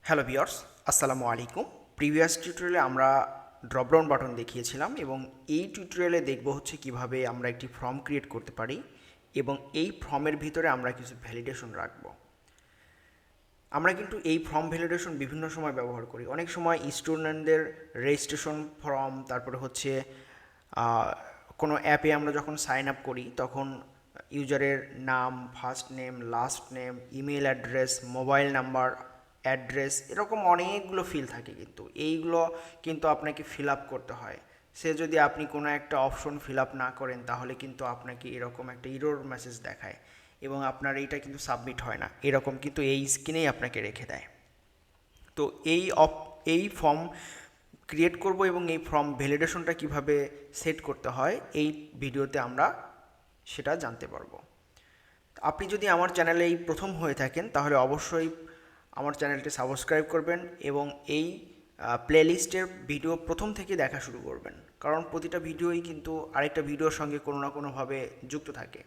Hello viewers, আসসালামু আলাইকুম। Previous টিউটোরিয়ালে আমরা ড্রপ ডাউন বাটন দেখিয়েছিলাম এবং এই টিউটোরিয়ালে দেখব হচ্ছে কিভাবে আমরা একটি ফর্ম ক্রিয়েট করতে পারি এবং এই ফর্মের ভিতরে আমরা কিছু ভ্যালিডেশন রাখব। আমরা কিন্তু এই ফর্ম ভ্যালিডেশন বিভিন্ন সময় ব্যবহার করি। অনেক সময় স্টুডেন্টদের রেজিস্ট্রেশন ফর্ম, তারপরে হচ্ছে কোনো অ্যাপে আমরা যখন সাইন আপ করি তখন ইউজারের নাম, first name, last name, email address, mobile number, address, এরকম অনেকগুলো ফিল থাকে। কিন্তু এইগুলো কিন্তু আপনাকে ফিল আপ করতে হয়। সে যদি আপনি কোনো একটা অপশন ফিল আপ না করেন তাহলে কিন্তু আপনাকে এরকম একটা ইরর মেসেজ দেখায় এবং আপনার এইটা কিন্তু সাবমিট হয় না, এরকম কিন্তু এই স্ক্রিনেই আপনাকে রেখে দেয়। তো এই ফর্ম ক্রিয়েট করব এবং এই ফর্ম ভ্যালিডেশনটা কিভাবে সেট করতে হয় এই ভিডিওতে আমরা সেটা জানতে পারবো। আপনি যদি আমার চ্যানেলে এই প্রথম হয়ে থাকেন তাহলে অবশ্যই আমার চ্যানেলটি সাবস্ক্রাইব করবেন এবং এই প্লেলিস্টের ভিডিও প্রথম থেকে দেখা শুরু করবেন, কারণ প্রতিটা ভিডিওই কিন্তু আরেকটা ভিডিওর সঙ্গে কোনো না কোনোভাবে যুক্ত থাকে।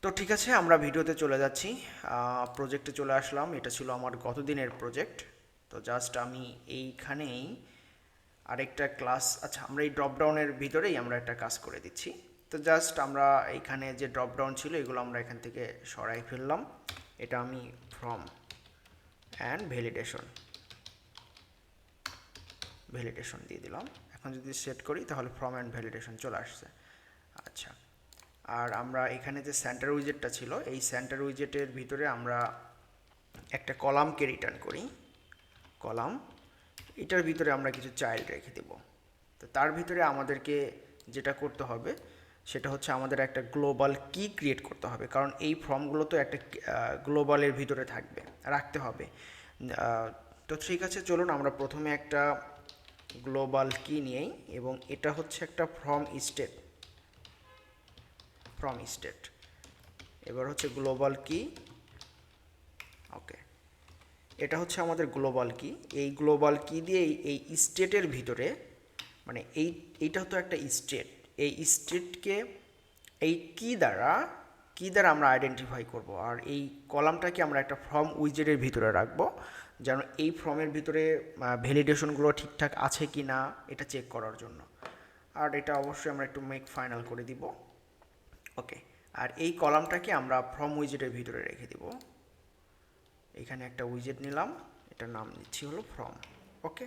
তো ঠিক আছে, আমরা ভিডিওতে চলে যাচ্ছি। প্রজেক্টে চলে আসলাম। এটা ছিল আমার গতদিনের প্রজেক্ট। তো জাস্ট আমি এইখানেই আরেকটা ক্লাস, আচ্ছা আমরা এই ড্রপডাউনের ভিতরেই আমরা একটা কাজ করে দিচ্ছি। তো জাস্ট আমরা এইখানে যে ড্রপডাউন ছিল এগুলো আমরা এখান থেকে সরাই ফেললাম। এটা আমি ফর্ম অ্যান্ড ভ্যালিডেশন দিয়ে দিলাম। এখন যদি সেট করি তাহলে ফর্ম অ্যান্ড ভ্যালিডেশন চলে আসছে। আচ্ছা, আর আমরা এখানে যে সেন্টার উইজেটটা ছিল এই সেন্টার উইজেটের ভিতরে আমরা একটা কলামকে রিটার্ন করি। কলাম, এটার ভিতরে আমরা কিছু চাইল্ড রেখে দেব। তো তার ভিতরে আমাদেরকে যেটা করতে হবে সেটা হচ্ছে আমাদের একটা গ্লোবাল কি ক্রিয়েট করতে হবে, কারণ এই ফর্মগুলো তো একটা গ্লোবালের ভিতরে থাকবে, রাখতে হবে। তো ঠিক আছে, চলুন আমরা প্রথমে একটা গ্লোবাল কি নিয়েই, এবং এটা হচ্ছে একটা ফর্ম স্টেট। এবার হচ্ছে গ্লোবাল কি। ওকে, এটা হচ্ছে আমাদের গ্লোবাল কি। এই গ্লোবাল কি দিয়ে এই স্টেটের ভিতরে, মানে এইটা তো একটা স্টেট, এই স্টেটকে এই কি দ্বারা আমরা আইডেন্টিফাই করব, আর এই কলামটাকে আমরা একটা ফর্ম উইজেটের ভিতরে রাখবো, যেন এই ফর্মের ভিতরে ভ্যালিডেশনগুলো ঠিকঠাক আছে কি না এটা চেক করার জন্য। আর এটা অবশ্যই আমরা একটু মেক ফাইনাল করে দিব। ওকে, আর এই কলামটাকে আমরা ফর্ম উইজেটের ভিতরে রেখে দিব। এখানে একটা উইজেট নিলাম, এটার নাম দিচ্ছি হলো ফর্ম। ওকে,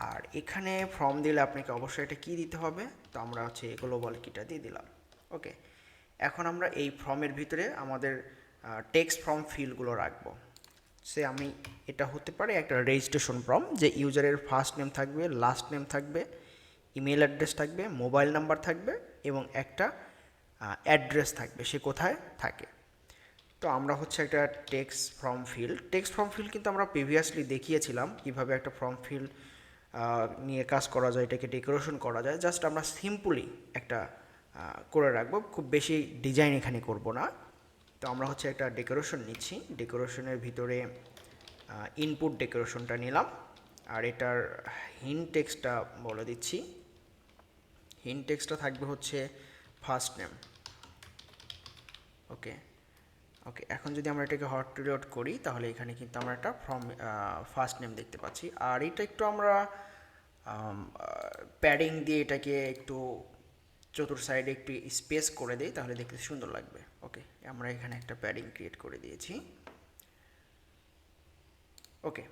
আর এখানে ফর্ম দিলে আপনাকে অবশ্যই এটা কি দিতে হবে, তো আমরা হচ্ছে গ্লোবাল কিটা দিয়ে দিলাম। ওকে, এখন আমরা এই ফর্মের ভিতরে আমাদের টেক্সট ফর্ম ফিল্ডগুলো রাখবো। আমি এটা হতে পারে একটা রেজিস্ট্রেশন ফর্ম, যে ইউজারের ফার্স্ট নেম থাকবে, লাস্ট নেম থাকবে, ইমেল অ্যাড্রেস থাকবে, মোবাইল নাম্বার থাকবে এবং একটা অ্যাড্রেস থাকবে, সে কোথায় থাকে। তো আমরা হচ্ছে একটা টেক্সট ফর্ম ফিল্ড কিন্তু আমরা প্রিভিয়াসলি দেখিয়েছিলাম কীভাবে একটা ফর্ম ফিল্ড নিয়ে কাজ করা যায়, এটাকে ডেকোরেশন করা যায়। জাস্ট আমরা সিম্পলি একটা করে রাখবো, খুব বেশি ডিজাইন এখানে করব না। তো আমরা হচ্ছে একটা ডেকোরেশন নিচ্ছি, ডেকোরেশনের ভিতরে ইনপুট ডেকোরেশনটা নিলাম, আর এটার হিন্ট টেক্সটটা বলে দিচ্ছি। হিন্ট টেক্সটটা থাকবে হচ্ছে ফার্স্ট নেম। ওকে, এখন যদি আমরা এটাকে হট রিলোড করি তাহলে এখানে কিন্তু আমরা একটা ফার্স্ট নেম দেখতে পাচ্ছি। আর এটা একটু আমরা প্যাডিং দিয়ে এটাকে একটু চতুর সাইডে একটু স্পেস করে দিই, তাহলে দেখতে সুন্দর লাগবে। ওকে, আমরা এখানে একটা প্যাডিং ক্রিয়েট করে দিয়েছি। ওকে,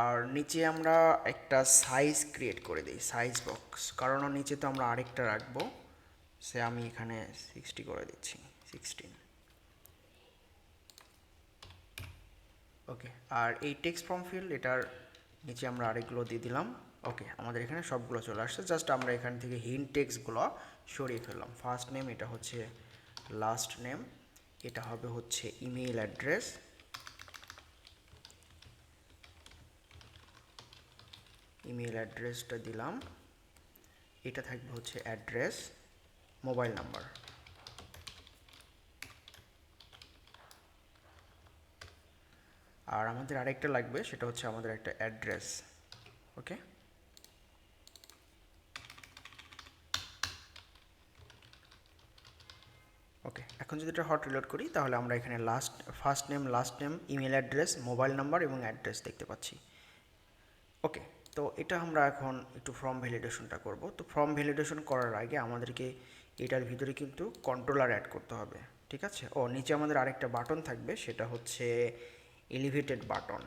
আর নিচে আমরা একটা সাইজ ক্রিয়েট করে দিই, সাইজ বক্স, কারণ নিচে তো আমরা আরেকটা রাখবো। আমি এখানে 60 করে দিচ্ছি, 16। ওকে, আর এই টেক্সট ফর্ম ফিল্ড, এটার নিচে আমরা আরেকগুলো দিয়ে দিলাম। ওকে, আমাদের এখানে সবগুলো চলে আসছে। জাস্ট আমরা এখান থেকে হিন্ট টেক্সটগুলো সরিয়ে ফেললাম। ফার্স্ট নেম, এটা হচ্ছে লাস্ট নেম, এটা হবে হচ্ছে ইমেল অ্যাড্রেস, ইমেল অ্যাড্রেসটা দিলাম। এটা থাকবে হচ্ছে অ্যাড্রেস, মোবাইল নাম্বার। আর আমাদের আরেকটা লাগবে, সেটা হচ্ছে আমাদের একটা অ্যাড্রেস। ওকে, এখন যদি এটা হট রিলোড করি তাহলে আমরা এখানে first name, last name, email address, mobile number এবং অ্যাড্রেস দেখতে পাচ্ছি। ওকে, তো এটা আমরা এখন একটু ফর্ম ভ্যালিডেশনটা করব। তো ফর্ম ভ্যালিডেশন করার আগে আমাদেরকে এটার ভিতরে কিন্তু কন্ট্রোলার অ্যাড করতে হবে, ঠিক আছে? নিচে আমাদের আরেকটা বাটন থাকবে, সেটা হচ্ছে এলিভেটেড বাটন।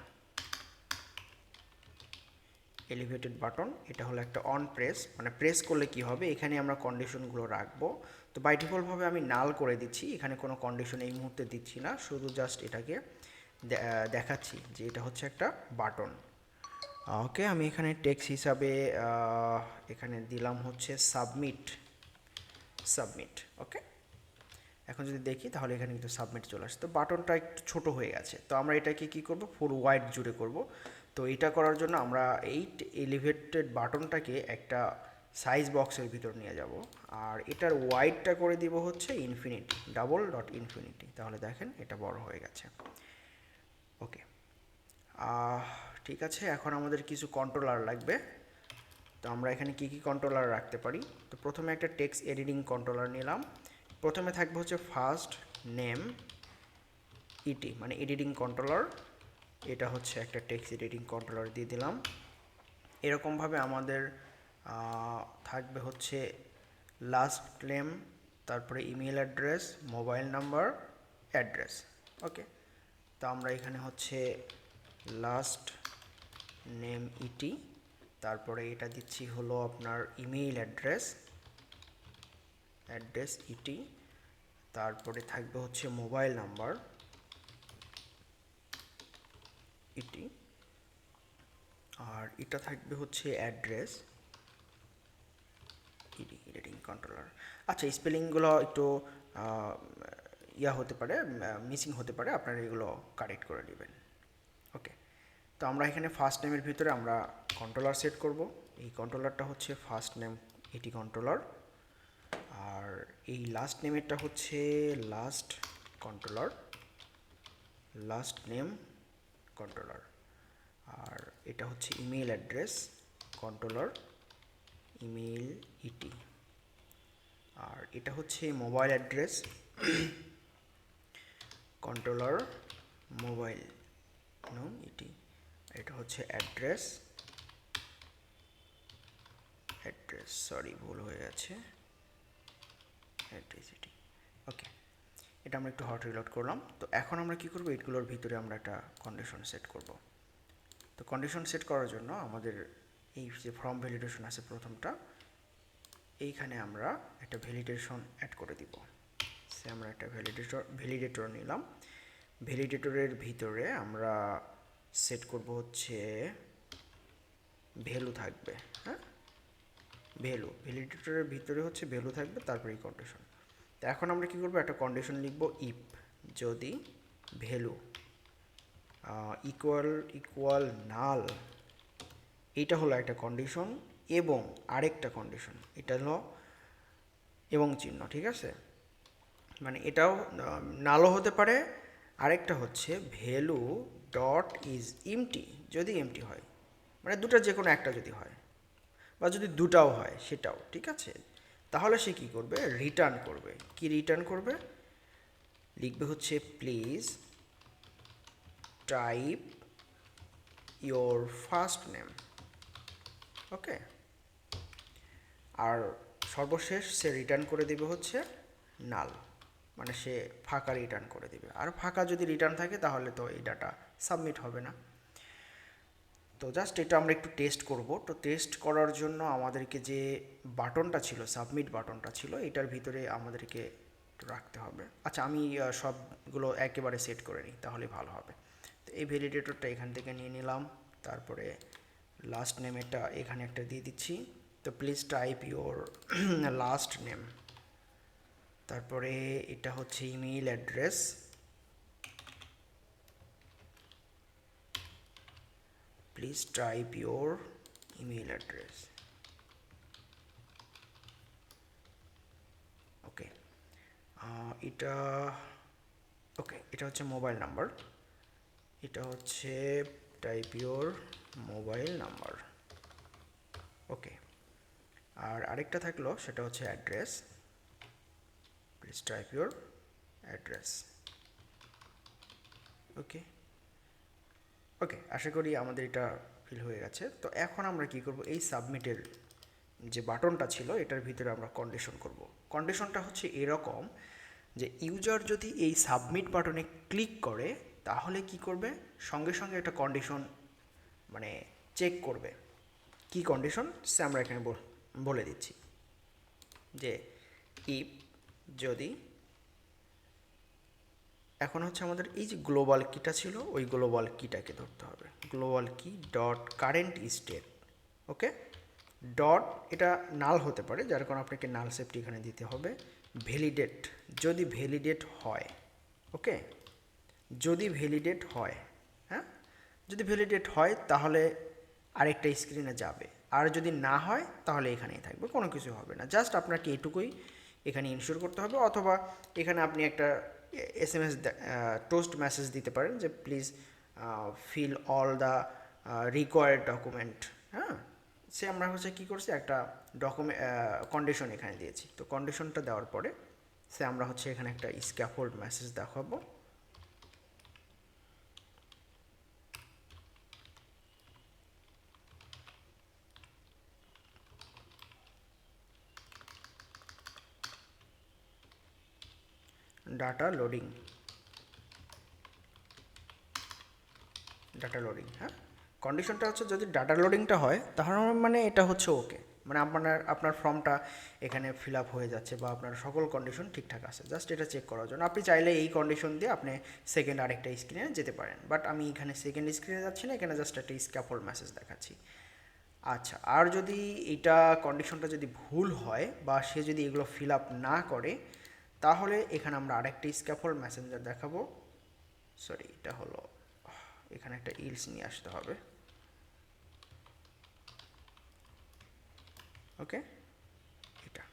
এলিভেটেড বাটন, এটা হলো একটা অন প্রেস, মানে প্রেস করলে কি হবে, এখানে আমরা কন্ডিশনগুলো রাখবো। তো বাই ডিফল্টভাবে আমি নাল করে দিচ্ছি, এখানে কোনো কন্ডিশন এই মুহূর্তে দিচ্ছি না, শুধু জাস্ট এটাকে দেখাচ্ছি যে এটা হচ্ছে একটা বাটন। ওকে, আমি এখানে টেক্সট হিসাবে এখানে দিলাম হচ্ছে সাবমিট। ওকে, এখন যদি দেখি তাহলে এখানে কিন্তু সাবমিট চলে আসছে। তো বাটনটা একটু ছোট হয়ে গেছে, তো আমরা এটাকে কি করব, ফুল ওয়াইড জুড়ে করব। তো এটা করার জন্য আমরা এই এলিভেটেড বাটনটাকে একটা সাইজ বক্সের ভিতর নিয়ে যাব, আর এটার ওয়াইডটা করে দিব হচ্ছে ইনফিনিটি, $.infinity। তাহলে দেখেন এটা বড় হয়ে গেছে। ওকে, ঠিক আছে, এখন আমাদের কিছু কন্ট্রোলার লাগবে। তো আমরা এখানে কি কন্ট্রোলার রাখতে পারি, তো প্রথমে একটা টেক্সট এডিটিং কন্ট্রোলার নিলাম। প্রথমে থাকবে হচ্ছে ফার্স্ট নেম ইটি, মানে এডিটিং কন্ট্রোলার। এটা হচ্ছে একটা টেক্সট এডিটিং কন্ট্রোলার দিয়ে দিলাম। এরকমভাবে আমাদের থাকবে হচ্ছে লাস্ট নেম, তারপরে email address, mobile number, address. Okay, তো আমরা এখানে হচ্ছে লাস্ট নেম ইটি, তারপরে এটা দিচ্ছি হলো আপনার ইমেইল অ্যাড্রেস ইটি, তারপরে থাকবে হচ্ছে মোবাইল নাম্বার ইটি, আর এটা থাকবে হচ্ছে অ্যাড্রেস ইডি, এডিটিং কন্ট্রোলার। আচ্ছা, স্পেলিংগুলো একটু হতে পারে, মিসিং হতে পারে, আপনারা এগুলো কারেক্ট করে নেবেন। ওকে, তো আমরা এখানে ফার্স্ট নেমের ভিতরে আমরা কন্ট্রোলার সেট করব। এই কন্ট্রোলারটা হচ্ছে ফার্স্ট নেম এটি কন্ট্রোলার, আর এই লাস্ট নেমেরটা হচ্ছে লাস্ট নেম কন্ট্রোলার, আর এটা হচ্ছে ইমেল অ্যাড্রেস কন্ট্রোলার, ইমেল ইটি, আর এটা হচ্ছে মোবাইল অ্যাড্রেস কন্ট্রোলার, মোবাইল নাম ইটি, এটা হচ্ছে অ্যাড্রেস, সরি ভুল হয়ে গেছে, অ্যাড্রেস ইটি। ওকে, এটা আমরা একটু হট রিলোড করলাম। তো এখন আমরা কি করব, এইগুলোর ভিতরে আমরা একটা কন্ডিশন সেট করব। তো কন্ডিশন সেট করার জন্য আমাদের এই যে ফর্ম ভ্যালিডেশন আছে প্রথমটা, এইখানে আমরা একটা ভ্যালিডেশন অ্যাড করে দিব। সে আমরা একটা ভ্যালিডেটর নিলাম। ভ্যালিডেটরের ভিতরে আমরা সেট করব হচ্ছে ভ্যালু থাকবে, হ্যাঁ, ভ্যালিডেটরের ভিতরে হচ্ছে ভ্যালু থাকবে, তারপরে এই কন্ডিশন। তো এখন আমরা কি করব, একটা কন্ডিশন লিখব, ইফ যদি ভ্যালু ইকুয়াল নাল, এইটা হলো একটা কন্ডিশন, এবং আরেকটা কন্ডিশন, এটা হলো এবং চিহ্ন, ঠিক আছে, মানে এটাও নালও হতে পারে। আরেকটা হচ্ছে ভ্যালু ডট ইজ এমটি, যদি এমটি হয়, মানে দুটো যে কোনো একটা যদি হয়, বা যদি দুটাও হয় সেটাও ঠিক আছে। তাহলে সে কি করবে, রিটার্ন করবে। কি রিটার্ন করবে, লিখবে হচ্ছে please type your first name. Okay, আর সর্বশেষ সে রিটার্ন করে দেবে হচ্ছে নাল, মানে সে ফাঁকা রিটার্ন করে দেবে। আর ফাঁকা যদি রিটার্ন থাকে তাহলে তো এই ডাটা সাবমিট হবে না। তো জাস্ট এটা আমরা একটু টেস্ট করব। তো টেস্ট করার জন্য আমাদেরকে যে বাটনটা ছিল, সাবমিট বাটনটা ছিল, এটার ভিতরে আমাদেরকে রাখতে হবে। আচ্ছা, আমি সবগুলো একেবারে সেট করে নিই, তাহলে ভালো হবে। তো এই ভ্যালিডেটরটা এখান থেকে নিয়ে নিলাম, তারপরে লাস্ট নেমেরটা এখানে একটা দিয়ে দিচ্ছি। তো please type your last name, তারপরে এটা হচ্ছে email address, please type your email address. Okay, এটা এটা হচ্ছে মোবাইল নাম্বার, এটা হচ্ছে type your mobile number. Okay, আর আরেকটা থাকলো সেটা হচ্ছে address, please type your address. Okay okay, আশা করি আমাদের এটা ফিল হয়ে গেছে। তো এখন আমরা কি করব, এই সাবমিটের যে বাটনটা ছিল এটার ভিতরে আমরা কন্ডিশন করব। কন্ডিশনটা হচ্ছে এরকম যে ইউজার যদি এই সাবমিট বাটনে ক্লিক করে তাহলে কি করবে, সঙ্গে সঙ্গে একটা কন্ডিশন মানে চেক করবে। কি কন্ডিশন সে আমরা এখানে বলে দিচ্ছি যে ইফ যদি, এখন হচ্ছে আমাদের এই যে গ্লোবাল কিটা ছিল ওই গ্লোবাল কিটাকে ধরতে হবে, গ্লোবাল কি ডট কারেন্ট স্টেট। ওকে, ডট এটা নাল হতে পারে, যার কারণে আপনাকে নাল সেফটি এখানে দিতে হবে। ভ্যালিডেট, যদি ভ্যালিডেট হয়, ওকে, যদি ভ্যালিডেট হয়, হ্যাঁ, যদি ভ্যালিডেট হয় তাহলে আরেকটা স্ক্রিনে যাবে, আর যদি না হয় তাহলে এখানেই থাকবে, কোনো কিছু হবে না। জাস্ট আপনাকে এটুকুই এখানে ইনশিওর করতে হবে, অথবা এখানে আপনি একটা SMS টোস্ট মেসেজ দিতে পারেন যে please fill all the required document. হ্যাঁ, সে আমরা হচ্ছে কী করছি, একটা কন্ডিশন এখানে দিয়েছি। তো কন্ডিশনটা দেওয়ার পরে সে আমরা হচ্ছে এখানে একটা স্ক্যাফোল্ড মেসেজ দেখাবো। ডাটা লোডিং, ডাটা লোডিং, হ্যাঁ, কন্ডিশনটা হচ্ছে যদি ডাটা লোডিংটা হয় তাহলে মানে এটা হচ্ছে ওকে, মানে আপনার ফর্মটা এখানে ফিল আপ হয়ে যাচ্ছে বা আপনার সকল কন্ডিশন ঠিকঠাক আছে। জাস্ট এটা চেক করার জন্য আপনি চাইলে এই কন্ডিশন দিয়ে আপনি সেকেন্ড আরেকটা স্ক্রিনে যেতে পারেন, বাট আমি এখানে সেকেন্ড স্ক্রিনে যাচ্ছি না, এখানে জাস্ট একটা স্ক্যাফোল্ড মেসেজ দেখাচ্ছি। আচ্ছা, আর যদি এটা কন্ডিশনটা যদি ভুল হয় বা সে যদি এগুলো ফিল আপ না করে তাহলে এখানে আমরা আরেকটা স্ক্যাফোল্ড মেসেঞ্জার দেখাবো। সরি, এটা হলো, এখানে একটা ইলস নিয়ে আসতে হবে। ওকে, এটা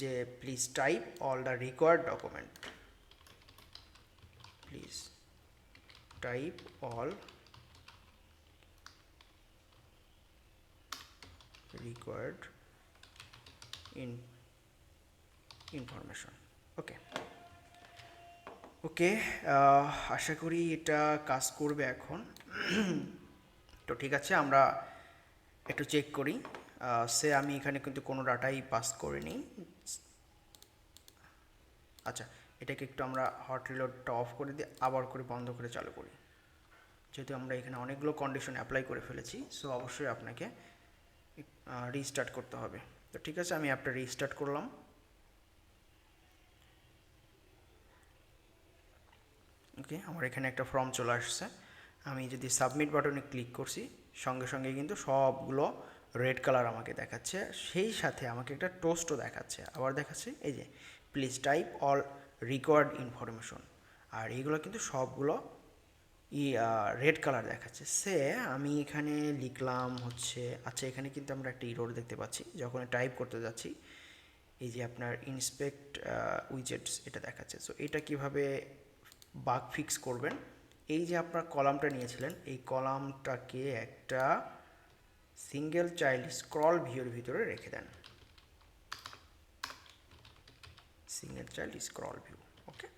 যে please type all the required document, please type all required information. Okay okay, আশা করি এটা কাজ করবে এখন। তো ঠিক আছে, আমরা একটু চেক করি। আমি এখানে কিন্তু কোনো ডাটাই পাস করিনি। আচ্ছা, এটাকে একটু আমরা হট রিলোডটা অফ করে দিয়ে আবার করে বন্ধ করে চালু করি, যেহেতু আমরা এখানে অনেকগুলো কন্ডিশন অ্যাপ্লাই করে ফেলেছি। সো অবশ্যই আপনাকে রিস্টার্ট করতে হবে। তো ঠিক আছে, আমি অ্যাপটা রিস্টার্ট করলাম। ওকে, আমার এখানে একটা ফর্ম চলে আসছে। আমি যদি সাবমিট বাটনে ক্লিক করছি সঙ্গে সঙ্গে কিন্তু সবগুলো রেড কালার আমাকে দেখাচ্ছে, সেই সাথে আমাকে একটা টোস্টও দেখাচ্ছে, আবার দেখাচ্ছে এই যে please type all required information, আর এইগুলো কিন্তু সবগুলো রেড কালার দেখাচ্ছে। আমি এখানে লিখলাম হচ্ছে, আচ্ছা এখানে কিন্তু আমরা একটা ইরর দেখতে পাচ্ছি যখন টাইপ করতে যাচ্ছি, এই যে আপনার ইন্সপেক্ট উইজেটস এটা দেখাচ্ছে। সো এটা কিভাবে বাগ ফিক্স করবেন, এই যে আপনার কলামটা নিয়েছিলেন এই কলামটাকে একটা সিঙ্গেল চাইল্ড স্ক্রল ভিউর ভিতরে রেখে দেন, সিঙ্গেল চাইল্ড স্ক্রল ভিউ। ওকে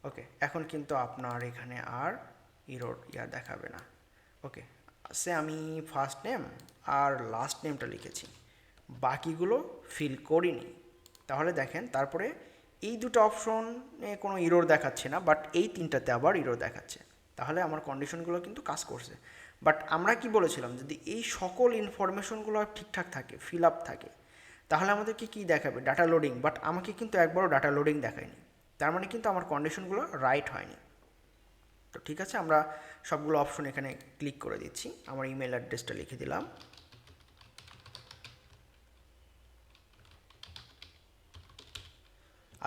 ওকে, এখন কিন্তু আপনার এখানে আর ইরোর দেখাবে না। ওকে, আমি ফার্স্ট নেম আর লাস্ট নেমটা লিখেছি, বাকিগুলো ফিল করিনি। তাহলে দেখেন তারপরে এই দুটো অপশনে কোনো ইরোর দেখাচ্ছে না, বাট এই তিনটাতে আবার ইরোর দেখাচ্ছে। তাহলে আমার কন্ডিশনগুলো কিন্তু কাজ করছে। বাট আমরা কি বলেছিলাম, যদি এই সকল ইনফরমেশনগুলো ঠিকঠাক থাকে, ফিল আপ থাকে, তাহলে আমাদেরকে কি দেখাবে, ডাটা লোডিং। বাট আমাকে কিন্তু একবারও ডাটা লোডিং দেখায়নি, তার মানে কিন্তু আমার কন্ডিশনগুলো রাইট হয়নি। তো ঠিক আছে, আমরা সবগুলো অপশন এখানে ক্লিক করে দিচ্ছি। আমার ইমেল অ্যাড্রেসটা লিখে দিলাম।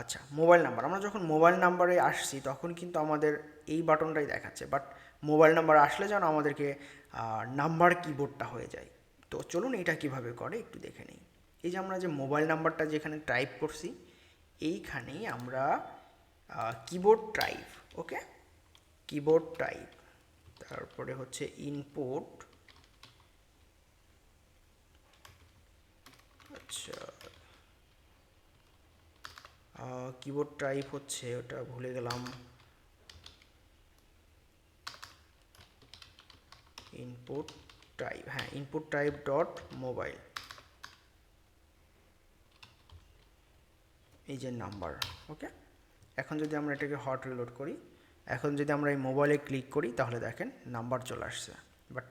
আচ্ছা, মোবাইল নাম্বার, আমরা যখন মোবাইল নাম্বারে আসছি তখন কিন্তু আমাদের এই বাটনটাই দেখাচ্ছে, বাট মোবাইল নাম্বার আসলে যেন আমাদেরকে নাম্বার কিবোর্ডটা হয়ে যায়। তো চলুন এটা কিভাবে করে একটু দেখে নিই। এই যে আমরা যে মোবাইল নাম্বারটা যেখানে টাইপ করছি এইখানেই আমরা কিবোর্ড টাইপ, ওকে, কিবোর্ড টাইপ, তারপরে হচ্ছে ইনপুট, আচ্ছা কিবোর্ড টাইপ হচ্ছে, ওটা ভুলে গেলাম, ইনপুট টাইপ, হ্যাঁ ইনপুট টাইপ ডট মোবাইল, এই যে নাম্বার। ওকে, এখন যদি আমরা এটাকে হট রিলোড করি, এখন যদি আমরা এই মোবাইলে ক্লিক করি তাহলে দেখেন নাম্বার চলে আসছে, বাট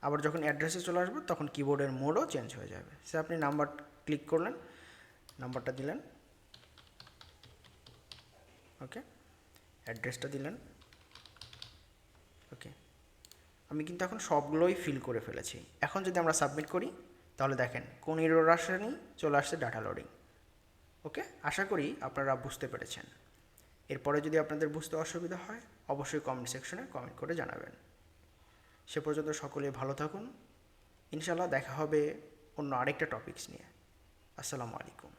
আবার যখন অ্যাড্রেসে চলে আসবে তখন কিবোর্ডের মোডও চেঞ্জ হয়ে যাবে। সে আপনি নাম্বার ক্লিক করলেন, নাম্বারটা দিলেন, ওকে, অ্যাড্রেসটা দিলেন, ওকে। আমি কিন্তু এখন সবগুলোই ফিল করে ফেলেছি। এখন যদি আমরা সাবমিট করি তাহলে দেখেন কোন এরর আসেনি, চলে আসছে ডাটা লোডিং। ওকে, আশা করি আপনারা বুঝতে পেরেছেন। এরপরে যদি আপনাদের বুঝতে অসুবিধা হয় অবশ্যই কমেন্ট সেকশনে কমেন্ট করে জানাবেন। সে পর্যন্ত সকলে ভালো থাকুন, ইনশাল্লাহ দেখা হবে অন্য আরেকটা টপিকস নিয়ে। আসসালামু আলাইকুম।